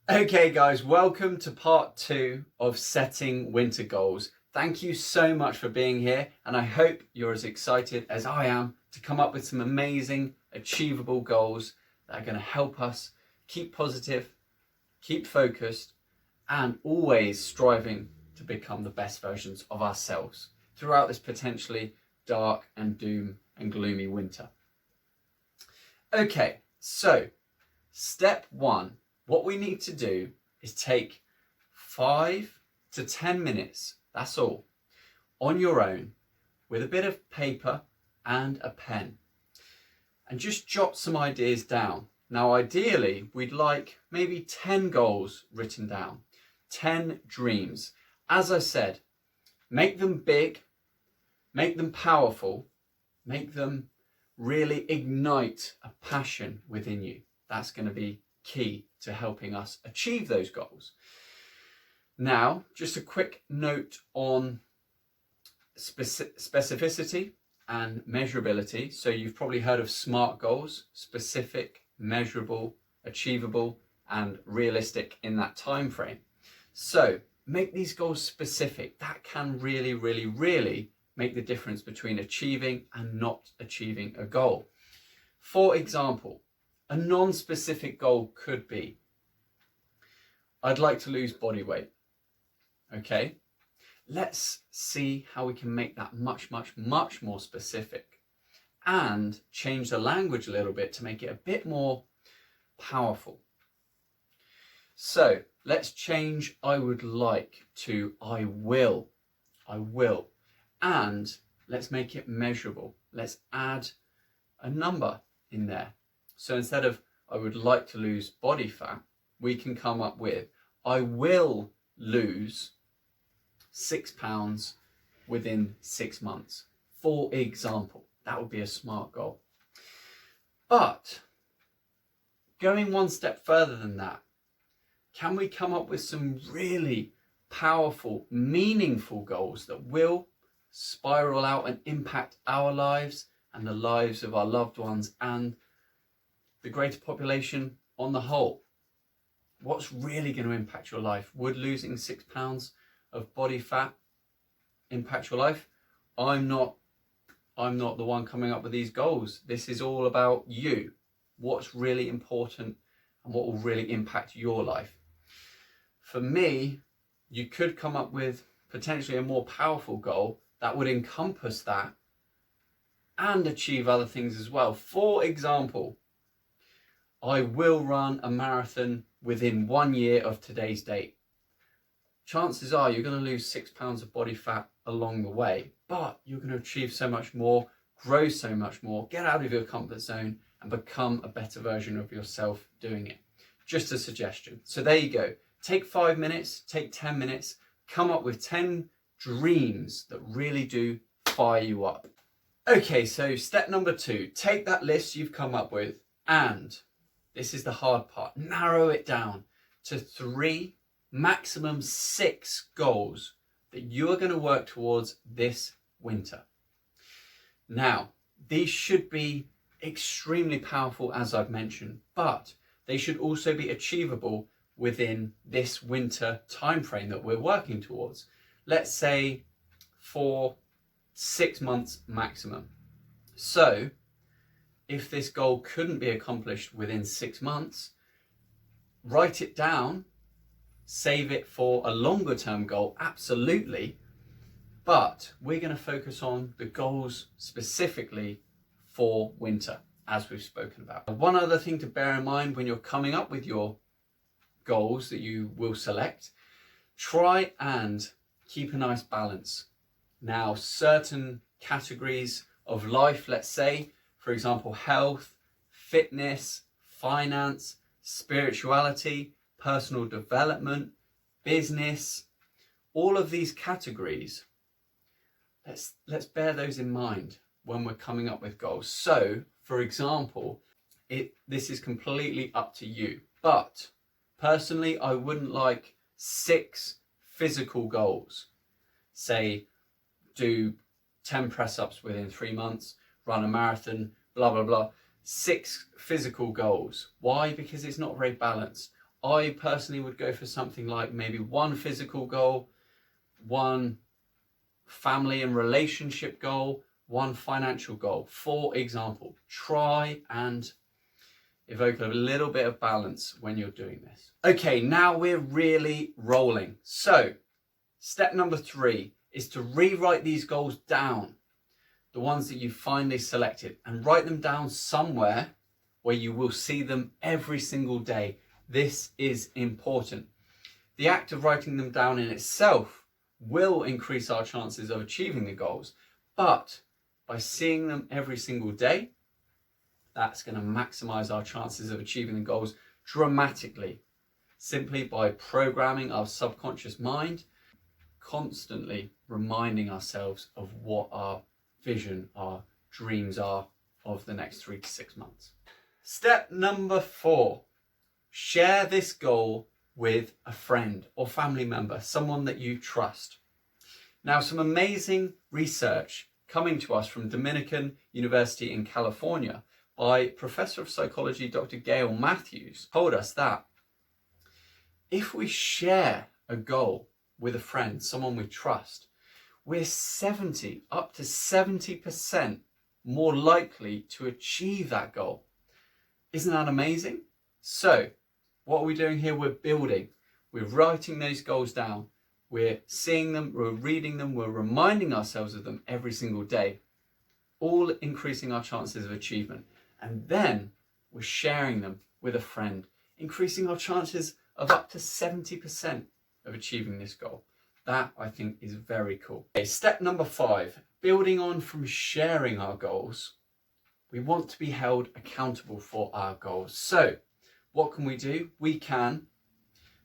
Okay guys, welcome to part 2 of setting winter goals. Thank you so much for being here, and I hope you're as excited as I am to come up with some amazing, achievable goals that are going to help us keep positive, keep focused, and always striving to become the best versions of ourselves throughout this potentially dark and doom and gloomy winter. Okay, so step 1. What we need to do is take 5 to 10 minutes, that's all, on your own with a bit of paper and a pen, and just jot some ideas down. Now ideally we'd like maybe 10 goals written down, 10 dreams. As I said, make them big, make them powerful, make them really ignite a passion within you. That's going to be key to helping us achieve those goals. Now, just a quick note on specificity and measurability. So you've probably heard of SMART goals: specific, measurable, achievable, and realistic in that time frame. So make these goals specific. That can really make the difference between achieving and not achieving a goal. For example, a non-specific goal could be, I'd like to lose body weight. Okay, let's see how we can make that much more specific and change the language a little bit to make it a bit more powerful. So let's change I would like to I will, and let's make it measurable. Let's add a number in there. So instead of I would like to lose body fat, we can come up with I will lose 6 pounds within 6 months. For example, that would be a SMART goal. But going one step further than that, can we come up with some really powerful, meaningful goals that will spiral out and impact our lives and the lives of our loved ones and the greater population on the whole? What's really going to impact your life? Would losing 6 pounds of body fat impact your life? I'm not the one coming up with these goals. This is all about you. What's really important and what will really impact your life? For me, you could come up with potentially a more powerful goal that would encompass that and achieve other things as well. For example, I will run a marathon within 1 year of today's date. Chances are you're going to lose 6 pounds of body fat along the way, but you're going to achieve so much more, grow so much more, get out of your comfort zone and become a better version of yourself doing it. Just a suggestion. So there you go. Take 5 minutes, take 10 minutes, come up with 10 dreams that really do fire you up. Okay, so step number 2, take that list you've come up with and, this is the hard part, narrow it down to 3, maximum 6 goals that you are going to work towards this winter. Now, these should be extremely powerful, as I've mentioned, but they should also be achievable within this winter time frame that we're working towards. Let's say for 6 months maximum. So if this goal couldn't be accomplished within 6 months, write it down, save it for a longer term goal, absolutely. But we're going to focus on the goals specifically for winter, as we've spoken about. One other thing to bear in mind when you're coming up with your goals that you will select, try and keep a nice balance. Now, certain categories of life, let's say, for example, health, fitness, finance, spirituality, personal development, business, all of these categories, let's bear those in mind when we're coming up with goals. So, for example, this is completely up to you. But personally, I wouldn't like 6 physical goals. Say, do 10 press-ups within 3 months, run a marathon, blah, blah, blah. 6 physical goals. Why? Because it's not very balanced. I personally would go for something like maybe one physical goal, one family and relationship goal, one financial goal. For example, try and evoke a little bit of balance when you're doing this. Okay, now we're really rolling. So step number 3 is to rewrite these goals down, the ones that you finally selected, and write them down somewhere where you will see them every single day. This is important. The act of writing them down in itself will increase our chances of achieving the goals, but by seeing them every single day, that's going to maximize our chances of achieving the goals dramatically, simply by programming our subconscious mind, constantly reminding ourselves of what our vision, our dreams are of the next 3 to 6 months. Step number 4, share this goal with a friend or family member, someone that you trust. Now, some amazing research coming to us from Dominican University in California by Professor of Psychology Dr. Gail Matthews told us that if we share a goal with a friend, someone we trust, we're 70 up to 70% more likely to achieve that goal. Isn't that amazing? So what are we doing here? We're building. We're writing those goals down. We're seeing them, we're reading them, we're reminding ourselves of them every single day, all increasing our chances of achievement. And then we're sharing them with a friend, increasing our chances of up to 70% of achieving this goal. That, I think, is very cool. Okay, step number 5, building on from sharing our goals, we want to be held accountable for our goals. So what can we do? We can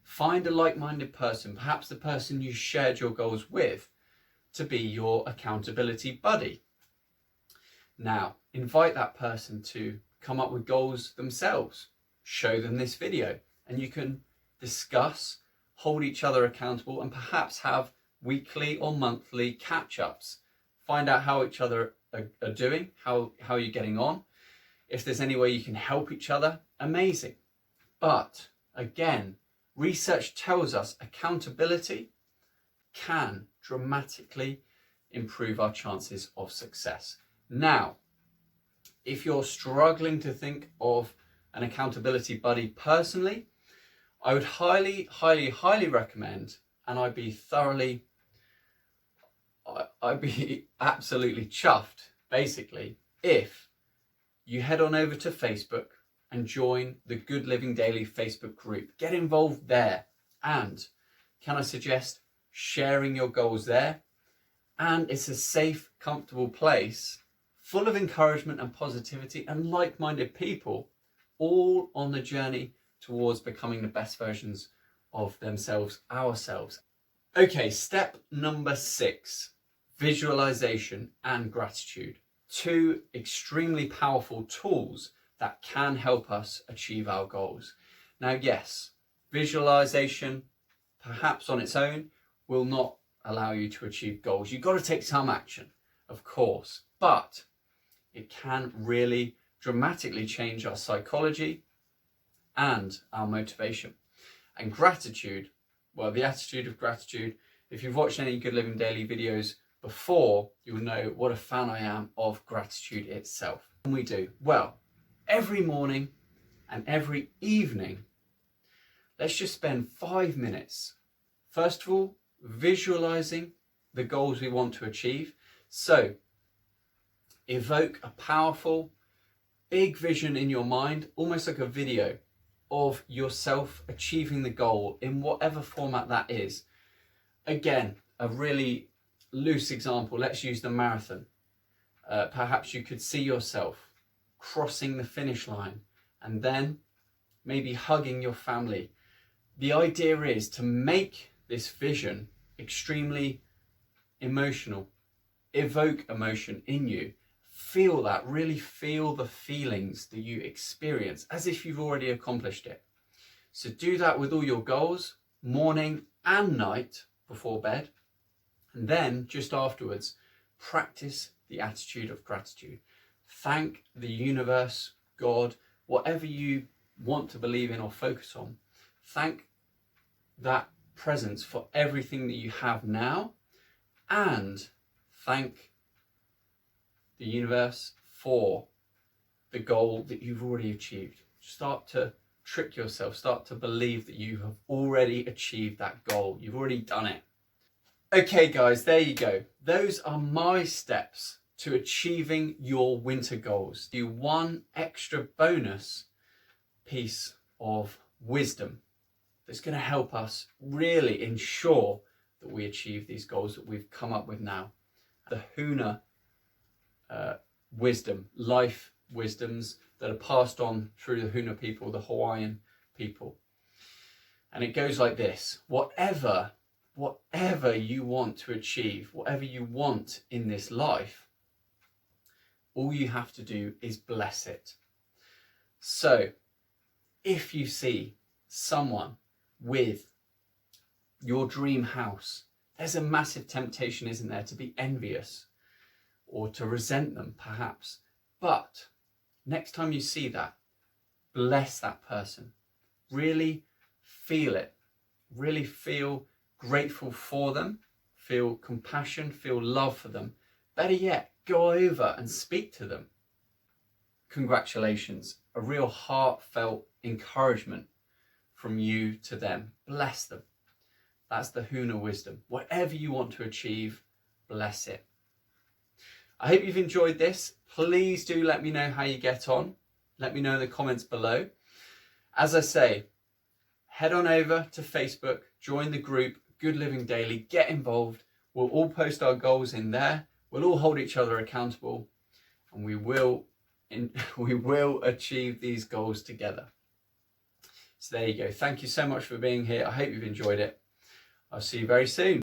find a like-minded person, perhaps the person you shared your goals with, to be your accountability buddy. Now, invite that person to come up with goals themselves. Show them this video, and you can discuss, hold each other accountable, and perhaps have weekly or monthly catch-ups. Find out how each other are doing, how you're getting on. If there's any way you can help each other, amazing. But again, research tells us accountability can dramatically improve our chances of success. Now, if you're struggling to think of an accountability buddy personally, I would highly, highly, highly recommend, and I'd be absolutely chuffed, basically, if you head on over to Facebook and join the Good Living Daily Facebook group. Get involved there. And can I suggest sharing your goals there? And it's a safe, comfortable place full of encouragement and positivity and like-minded people, all on the journey towards becoming the best versions of themselves, ourselves. Okay, step number 6, visualization and gratitude. 2 extremely powerful tools that can help us achieve our goals. Now, yes, visualization, perhaps on its own, will not allow you to achieve goals. You've got to take some action, of course, but it can really dramatically change our psychology and our motivation. And gratitude, well, the attitude of gratitude, if you've watched any Good Living Daily videos before, you'll know what a fan I am of gratitude itself. And we do, well, every morning and every evening, let's just spend 5 minutes, first of all, visualizing the goals we want to achieve. So evoke a powerful, big vision in your mind, almost like a video of yourself achieving the goal in whatever format that is. Again, a really loose example, let's use the marathon. Perhaps you could see yourself crossing the finish line and then maybe hugging your family. The idea is to make this vision extremely emotional, evoke emotion in you. Feel that, really feel the feelings that you experience as if you've already accomplished it. So do that with all your goals, morning and night before bed. And then just afterwards, practice the attitude of gratitude. Thank the universe, God, whatever you want to believe in or focus on. Thank that presence for everything that you have now, and thank the universe for the goal that you've already achieved. Start to trick yourself, start to believe that you have already achieved that goal. You've already done it. Okay guys, there you go. Those are my steps to achieving your winter goals. Do one extra bonus piece of wisdom that's going to help us really ensure that we achieve these goals that we've come up with now. The Huna wisdom, life wisdoms that are passed on through the Huna people, the Hawaiian people. And it goes like this: whatever you want to achieve, whatever you want in this life, all you have to do is bless it. So if you see someone with your dream house, there's a massive temptation, isn't there, to be envious or to resent them perhaps. But next time you see that, bless that person. Really feel it. Really feel grateful for them. Feel compassion, feel love for them. Better yet, go over and speak to them. Congratulations. A real heartfelt encouragement from you to them. Bless them. That's the Huna wisdom. Whatever you want to achieve, bless it. I hope you've enjoyed this. Please do let me know how you get on. Let me know in the comments below. As I say, head on over to Facebook, join the group Good Living Daily, get involved. We'll all post our goals in there. We'll all hold each other accountable, and we will achieve these goals together. So there you go. Thank you so much for being here. I hope you've enjoyed it. I'll see you very soon.